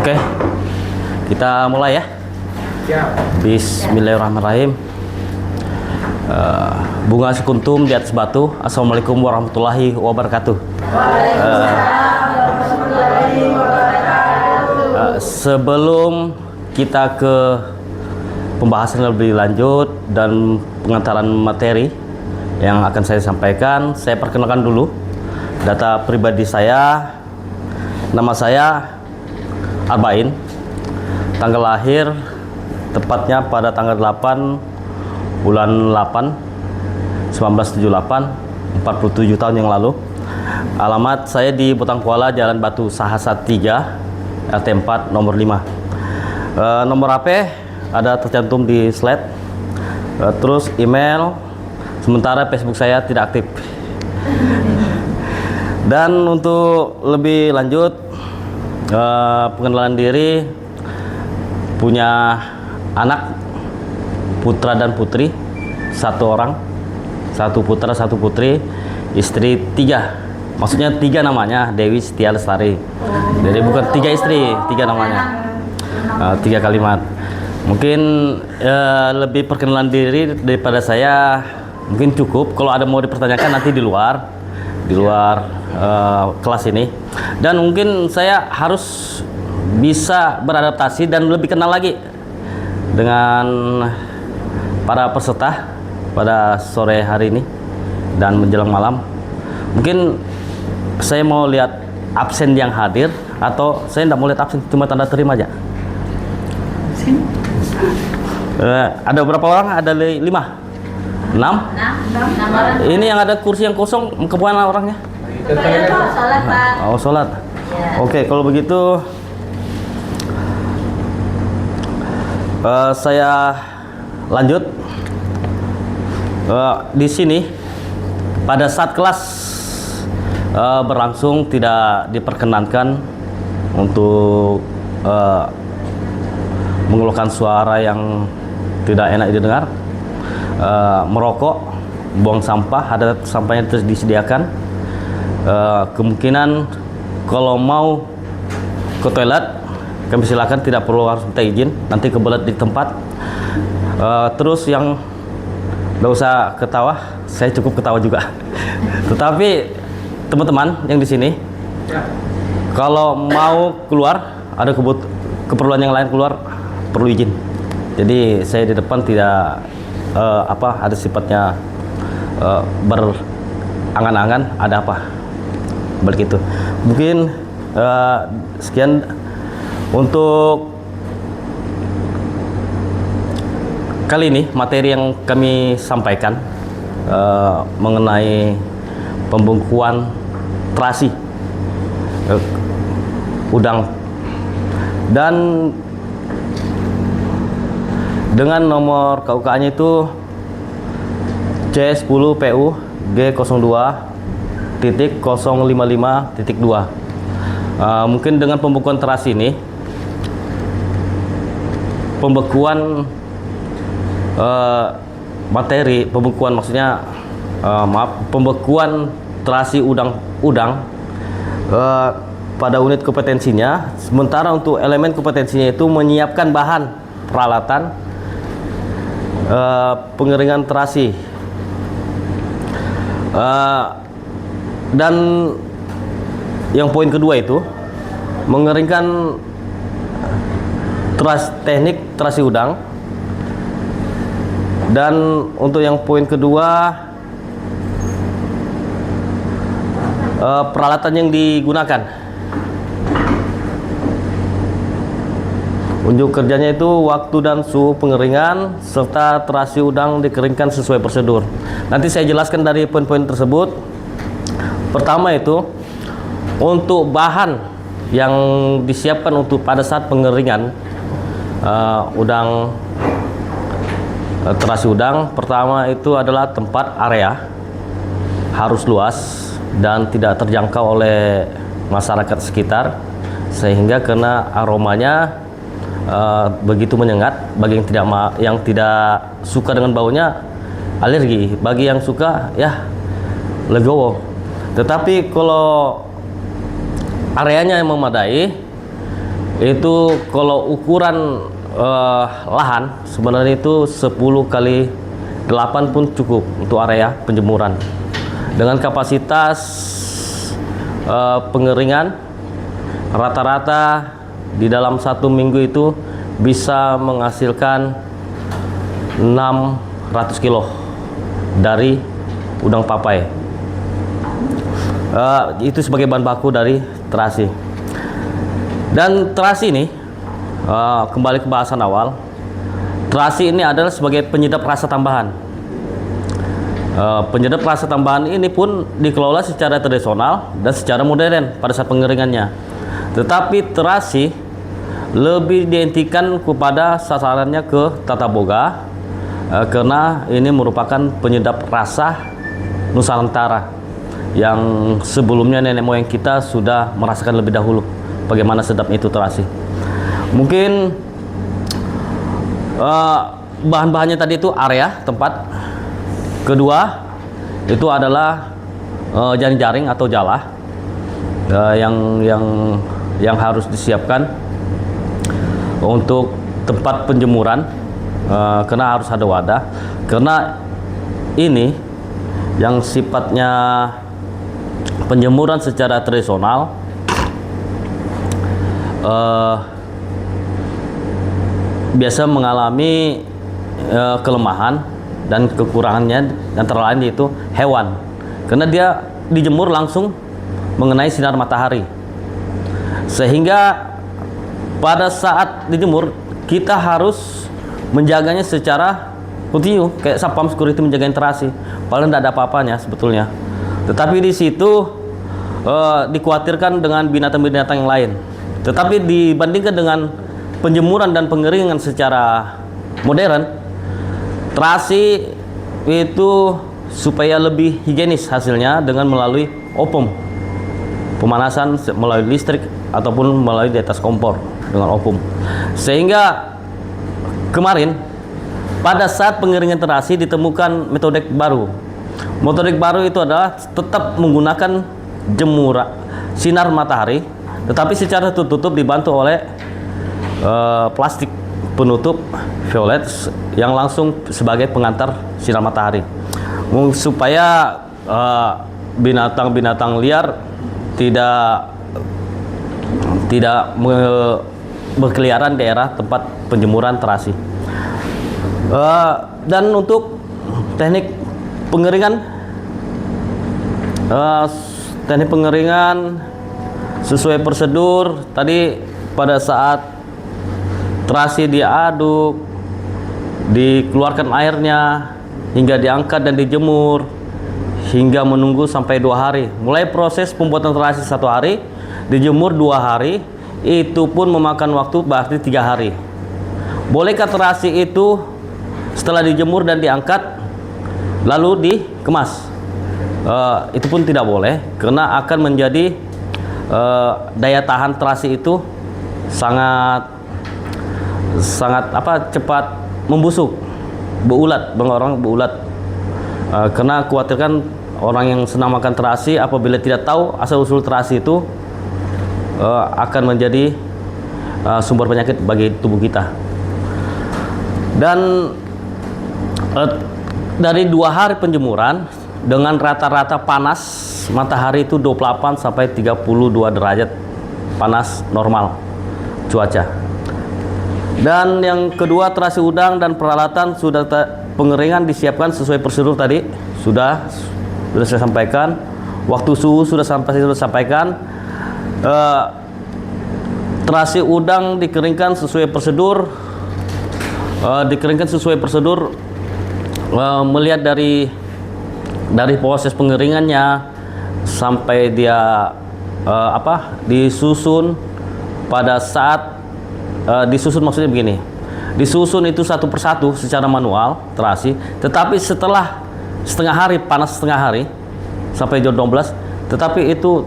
Oke, kita mulai ya. Bismillahirrahmanirrahim. Bunga sekuntum di atas batu. Assalamualaikum warahmatullahi wabarakatuh. Sebelum kita ke pembahasan lebih lanjut dan pengantaran materi yang akan saya sampaikan, saya perkenalkan dulu data pribadi saya. Nama saya Arbain, tanggal lahir tepatnya pada tanggal 8 bulan 8 1978, 47 tahun yang lalu. Alamat saya di Butang Kuala, Jalan Batu Sahasat 3, RT 4 nomor 5. Nomor HP ada tercantum di slide. Terus email, sementara Facebook saya tidak aktif. Dan untuk lebih lanjut, pengenalan diri, punya anak putra dan putri, satu orang, satu putra satu putri, istri 3, maksudnya 3 namanya, Dewi Setia Lestari. Jadi bukan 3 istri, 3 namanya, 3 kalimat. Mungkin lebih perkenalan diri daripada saya mungkin cukup. Kalau ada mau dipertanyakan nanti di luar kelas ini. Dan mungkin saya harus bisa beradaptasi dan lebih kenal lagi dengan para peserta pada sore hari ini dan menjelang malam. Mungkin saya mau lihat absen yang hadir, atau saya tidak mau lihat absen, cuma tanda terima aja. Ada berapa orang? Ada 5, 6. Ini yang ada kursi yang kosong, kemana orangnya? Sholat, Pak. Oh, sholat. Ya. Oke, kalau begitu saya lanjut. Di sini pada saat kelas berlangsung tidak diperkenankan untuk mengeluarkan suara yang tidak enak didengar, merokok, buang sampah, ada sampahnya disediakan. Kemungkinan kalau mau ke toilet kami silakan, tidak perlu harus minta izin, nanti kebelet di tempat. Terus yang nggak usah ketawa, saya cukup ketawa juga. Tetapi teman-teman yang di sini, kalau mau keluar, ada keperluan yang lain keluar, perlu izin. Jadi saya di depan tidak ada sifatnya berangan-angan, ada apa balik itu. Mungkin sekian untuk kali ini materi yang kami sampaikan mengenai pembekuan terasi udang, dan dengan nomor KUK-nya itu C10PU G02.055.2. Mungkin dengan pembekuan terasi ini, pembekuan materi, pembekuan maksudnya pembekuan terasi udang pada unit kompetensinya. Sementara untuk elemen kompetensinya itu menyiapkan bahan peralatan pengeringan terasi, dan yang poin kedua itu mengeringkan teknik terasi udang. Dan untuk yang poin kedua, peralatan yang digunakan, unjuk kerjanya itu waktu dan suhu pengeringan, serta terasi udang dikeringkan sesuai prosedur. Nanti saya jelaskan dari poin-poin tersebut. Pertama itu untuk bahan yang disiapkan untuk pada saat pengeringan terasi udang. Pertama itu adalah tempat area harus luas dan tidak terjangkau oleh masyarakat sekitar, sehingga karena aromanya begitu menyengat. Bagi yang tidak suka dengan baunya, alergi. Bagi yang suka, ya legowo. Tetapi kalau areanya yang memadai, Itu kalau ukuran lahan sebenarnya itu 10 kali 8 pun cukup untuk area penjemuran. Dengan kapasitas pengeringan rata-rata di dalam 1 minggu itu bisa menghasilkan 600 kilo dari udang papai. Itu sebagai bahan baku dari terasi. Dan terasi ini kembali ke bahasan awal, terasi ini adalah sebagai penyedap rasa tambahan. Penyedap rasa tambahan ini pun dikelola secara tradisional dan secara modern pada saat pengeringannya. Tetapi terasi lebih dihentikan kepada sasarannya ke tata boga, karena ini merupakan penyedap rasa Nusantara yang sebelumnya nenek moyang kita sudah merasakan lebih dahulu bagaimana sedapnya itu terasi. Mungkin bahan-bahannya tadi itu area tempat. Kedua itu adalah jaring-jaring atau jala yang harus disiapkan untuk tempat penjemuran, karena harus ada wadah. Karena ini yang sifatnya penjemuran secara tradisional, biasa mengalami kelemahan dan kekurangannya, antara lain yaitu hewan, karena dia dijemur langsung mengenai sinar matahari, sehingga pada saat dijemur kita harus menjaganya secara kontinu, kayak sapam security menjagain terasi, paling tidak ada apa-apanya sebetulnya. Tetapi di situ dikhawatirkan dengan binatang-binatang yang lain. Tetapi dibandingkan dengan penjemuran dan pengeringan secara modern, terasi itu supaya lebih higienis hasilnya dengan melalui opom, pemanasan melalui listrik ataupun melalui di atas kompor dengan opom. Sehingga kemarin pada saat pengeringan terasi ditemukan metode baru. Metode baru itu adalah tetap menggunakan jemuran sinar matahari, tetapi secara tertutup dibantu oleh plastik penutup violet yang langsung sebagai pengantar sinar matahari, supaya binatang-binatang liar tidak berkeliaran di daerah tempat penjemuran terasi. Dan untuk teknik pengeringan sesuai prosedur tadi, pada saat terasi diaduk, dikeluarkan airnya hingga diangkat dan dijemur hingga menunggu sampai 2 hari. Mulai proses pembuatan terasi 1 hari, dijemur 2 hari, itu pun memakan waktu berarti 3 hari. Bolehkah terasi itu setelah dijemur dan diangkat lalu dikemas? Itu pun tidak boleh, karena akan menjadi daya tahan terasi itu sangat cepat membusuk, beulat, karena khawatirkan orang yang senang makan terasi apabila tidak tahu asal usul terasi itu akan menjadi sumber penyakit bagi tubuh kita. Dan dari 2 hari penjemuran dengan rata-rata panas matahari itu 28 sampai 32 derajat panas normal cuaca. Dan yang kedua, terasi udang dan peralatan sudah pengeringan disiapkan sesuai prosedur tadi sudah saya sampaikan. Waktu suhu sudah sampaikan. Terasi udang dikeringkan sesuai prosedur. Melihat dari proses pengeringannya sampai dia disusun. Pada saat disusun, maksudnya begini, disusun itu satu persatu secara manual terasi, tetapi setelah setengah hari, panas setengah hari sampai jam 12, tetapi itu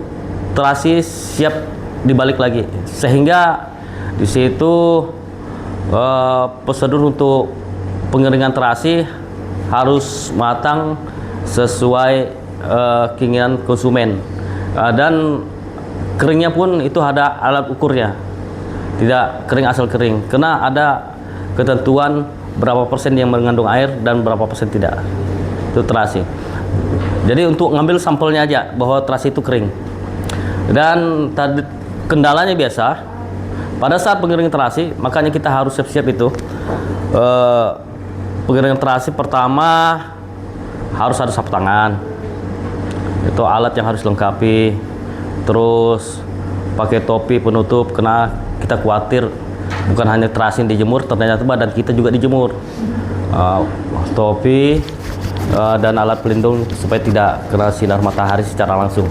terasi siap dibalik lagi, sehingga di situ prosedur untuk pengeringan terasi harus matang sesuai keinginan konsumen, dan keringnya pun itu ada alat ukurnya. tidak kering asal kering, karena ada ketentuan berapa persen yang mengandung air dan berapa persen tidak. Itu terasi. Jadi untuk ngambil sampelnya aja bahwa terasi itu kering. Dan tadi kendalanya biasa pada saat pengeringan terasi, makanya kita harus siap-siap itu. Pengeringan terasi pertama harus ada sapu tangan. Itu alat yang harus dilengkapi. Terus pakai topi penutup, karena kita khawatir bukan hanya terasi yang dijemur, ternyata badan kita juga dijemur. Topi dan alat pelindung supaya tidak kena sinar matahari secara langsung.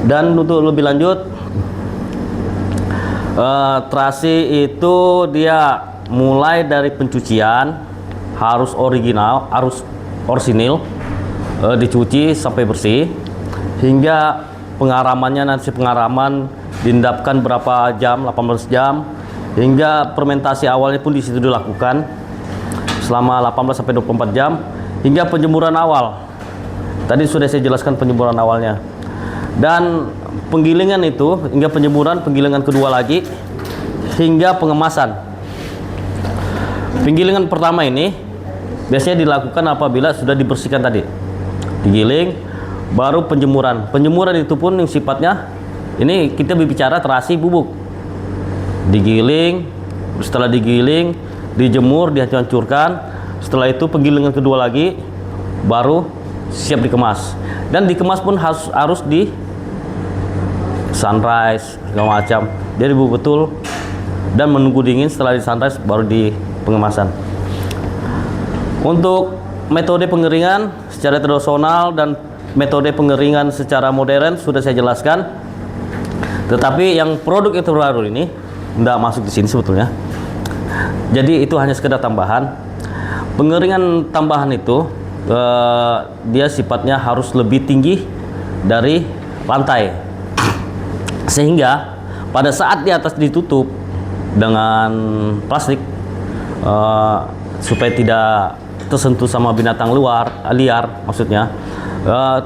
Dan untuk lebih lanjut, terasi itu dia mulai dari pencucian harus original, harus orsinil, dicuci sampai bersih, hingga pengaramannya, nanti pengaraman diendapkan berapa jam, 18 jam, hingga fermentasi awalnya pun di situ dilakukan selama 18 sampai 24 jam, hingga penjemuran awal. Tadi sudah saya jelaskan penjemuran awalnya. Dan penggilingan itu hingga penjemuran, penggilingan kedua lagi hingga pengemasan. Penggilingan pertama ini biasanya dilakukan apabila sudah dibersihkan tadi, digiling, baru penjemuran. Penjemuran itu pun yang sifatnya, ini kita berbicara terasi bubuk, digiling, setelah digiling, dijemur, dihancurkan. Setelah itu penggilingan kedua lagi, baru siap dikemas. Dan dikemas pun harus di sunrise segala macam. Jadi betul dan menunggu dingin. Setelah di sunrise baru di pengemasan. Untuk metode pengeringan secara tradisional dan metode pengeringan secara modern sudah saya jelaskan. Tetapi yang produk yang terbaru ini tidak masuk di sini sebetulnya. Jadi itu hanya sekedar tambahan. Pengeringan tambahan itu dia sifatnya harus lebih tinggi dari lantai, sehingga pada saat di atas ditutup dengan plastik supaya tidak tersentuh sama binatang liar maksudnya,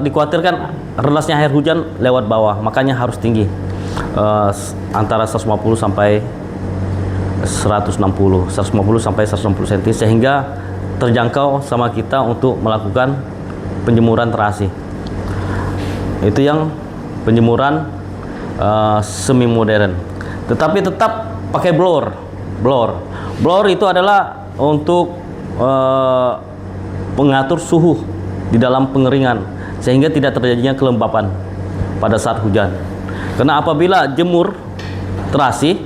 dikhawatirkan rendasnya air hujan lewat bawah, makanya harus tinggi, antara 150 sampai 160 sampai 160 cm, sehingga terjangkau sama kita untuk melakukan penjemuran terasi. Itu yang penjemuran semi modern. Tetapi tetap pakai blower. Blower itu adalah untuk mengatur suhu di dalam pengeringan sehingga tidak terjadinya kelembapan pada saat hujan. Karena apabila jemur terasi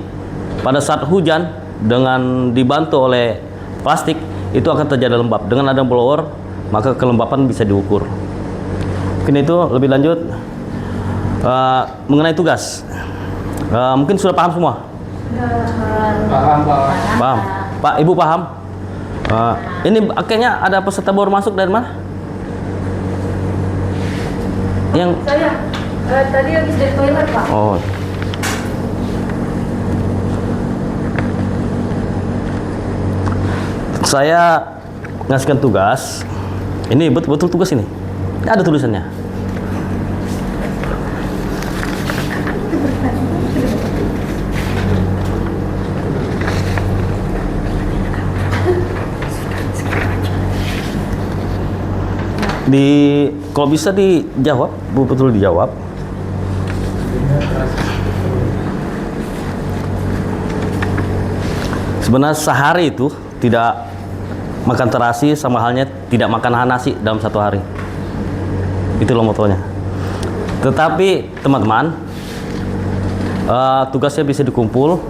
pada saat hujan dengan dibantu oleh plastik, itu akan terjadi lembab. Dengan ada blower, maka kelembapan bisa diukur. Mungkin itu lebih lanjut mengenai tugas. Mungkin sudah paham semua? Paham. Pak, Ibu paham? Ini kayaknya ada peserta baru masuk dari mana? Yang Saya tadi habis dari toilet, Pak. oh. Saya ngasihkan tugas. Ini betul tugas ini. Ada tulisannya. Kalau bisa dijawab, betul dijawab. Sebenarnya sehari itu tidak makan terasi sama halnya tidak makan nasi dalam satu hari. Itu loh motonya. Tetapi teman-teman, tugasnya bisa dikumpul.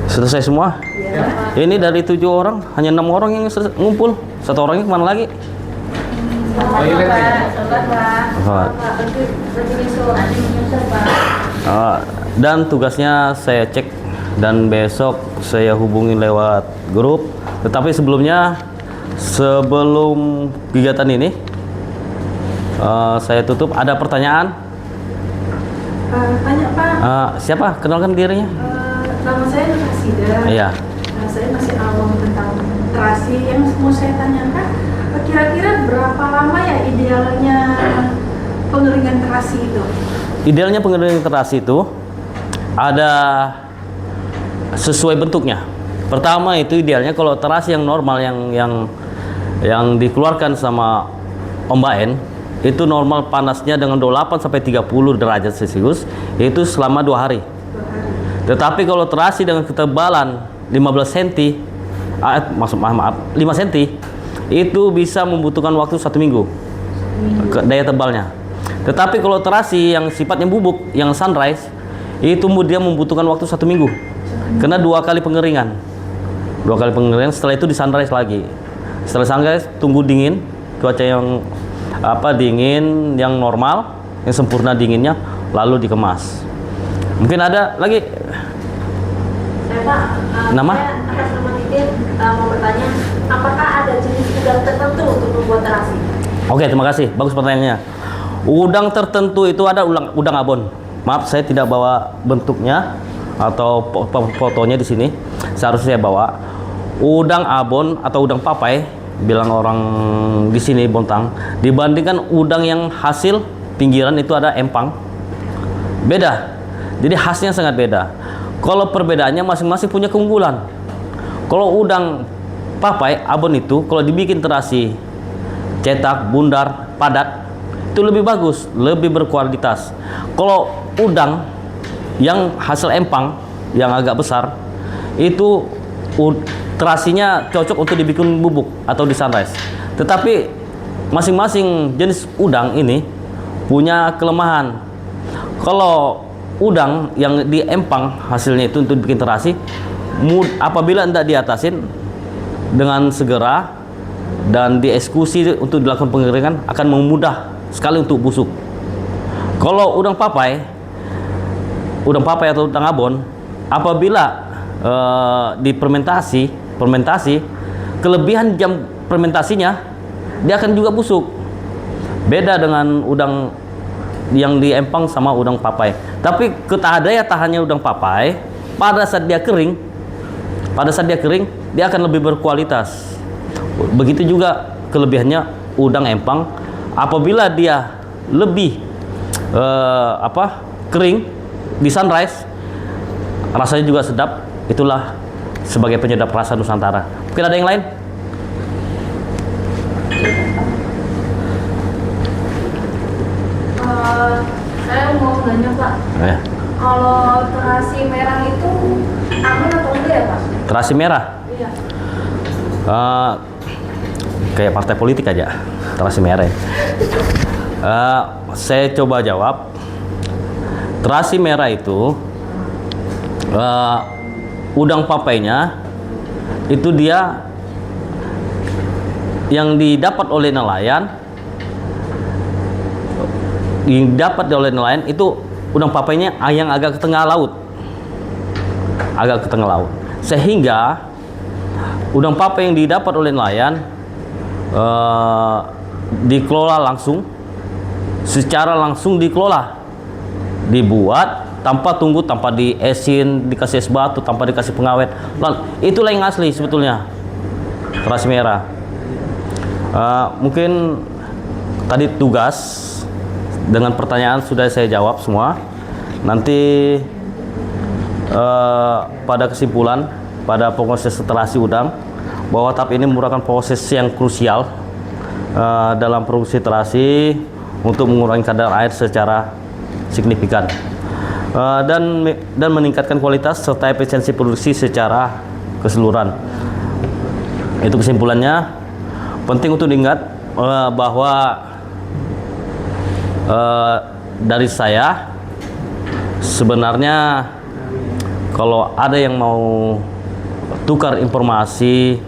Selesai semua? Ini dari 7 orang, hanya 6 orang yang ngumpul. 1 orangnya kemana lagi? Dan tugasnya saya cek dan besok saya hubungi lewat grup. Tetapi sebelumnya, sebelum kegiatan ini, saya tutup. Ada pertanyaan? Tanya, Pak. Siapa? Kenalkan dirinya. Nama saya Nurhasida. Iya. Saya masih awam tentang terasi. Yang mau saya tanyakan, kira-kira berapa lama ya idealnya pengeringan terasi itu? Idealnya pengeringan terasi itu ada sesuai bentuknya. Pertama itu idealnya kalau terasi yang normal yang dikeluarkan sama Om Baen itu normal panasnya dengan 28 sampai 30 derajat Celcius itu selama 2 hari. Tetapi kalau terasi dengan ketebalan 15 cm, maaf 5 cm, itu bisa membutuhkan waktu 1 minggu daya tebalnya. Tetapi kalau terasi yang sifatnya bubuk, yang sunrise, itu dia membutuhkan waktu 1 minggu. Karena 2 kali pengeringan. 2 kali pengeringan, setelah itu di sunrise lagi. Setelah sunrise tunggu dingin, cuaca yang dingin yang normal, yang sempurna dinginnya, lalu dikemas. Mungkin ada lagi. Saya Pak, Nama? saya atas nama Titin mau bertanya, apakah ada jenis udang tertentu untuk membuat terasi? Oke, terima kasih. Bagus pertanyaannya. Udang tertentu itu ada udang abon. Maaf, saya tidak bawa bentuknya atau fotonya di sini. Seharusnya saya bawa udang abon atau udang papai, bilang orang di sini Bontang, dibandingkan udang yang hasil pinggiran itu ada empang. Beda. Jadi khasnya sangat beda. Kalau perbedaannya masing-masing punya keunggulan. Kalau udang papai abon itu kalau dibikin terasi cetak, bundar, padat, itu lebih bagus, lebih berkualitas. Kalau udang yang hasil empang yang agak besar itu terasinya cocok untuk dibikin bubuk atau di sunrise. Tetapi masing-masing jenis udang ini punya kelemahan. Kalau udang yang di empang hasilnya itu untuk bikin terasi, apabila tidak diatasin dengan segera dan dieksekusi untuk dilakukan pengeringan, akan memudah sekali untuk busuk. Kalau udang papai atau udang abon, apabila difermentasi, kelebihan jam fermentasinya dia akan juga busuk. Beda dengan udang yang di empang sama udang papai. Tapi daya tahannya udang papai pada saat dia kering, dia akan lebih berkualitas. Begitu juga kelebihannya udang empang, apabila dia lebih kering di sunrise, rasanya juga sedap. Itulah sebagai penyedap rasa Nusantara. Mungkin ada yang lain? Saya mau nanya Pak, kalau terasi merah itu aman atau enggak ya Pak? Terasi merah? Iya. Kayak partai politik aja, terasi merah. Saya coba jawab. Terasi merah itu udang papainya itu dia yang didapat oleh nelayan, itu udang papainya yang agak ke tengah laut, sehingga udang papai yang didapat oleh nelayan dikelola langsung, secara langsung dikelola, dibuat tanpa diesin, dikasih es batu, tanpa dikasih pengawet. Itulah yang asli sebetulnya terasi merah. Mungkin tadi tugas dengan pertanyaan sudah saya jawab semua. Nanti pada kesimpulan, pada proses terasi udang, bahwa tahap ini merupakan proses yang krusial dalam produksi terasi untuk mengurangi kadar air secara signifikan dan meningkatkan kualitas serta efisiensi produksi secara keseluruhan. Itu kesimpulannya. Penting untuk diingat bahwa dari saya sebenarnya kalau ada yang mau tukar informasi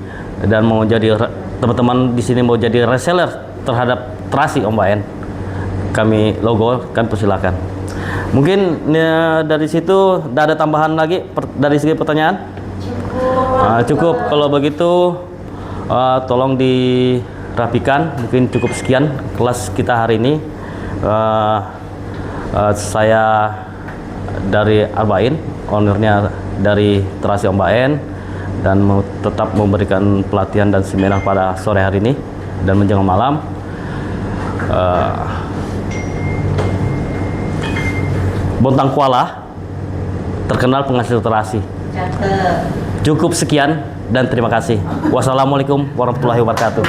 dan mau jadi teman-teman di sini mau jadi reseller terhadap terasi Om Baen, kami persilakan. Mungkin dari situ tidak ada tambahan lagi dari segi pertanyaan? Cukup. Kalau begitu tolong dirapikan. Mungkin cukup sekian kelas kita hari ini. Saya dari Arbain, ownernya dari terasi Om Baen, dan tetap memberikan pelatihan dan seminar pada sore hari ini dan menjelang malam. Bontang Kuala terkenal penghasil terasi. Cakep. Cukup sekian dan terima kasih. Wassalamualaikum warahmatullahi wabarakatuh.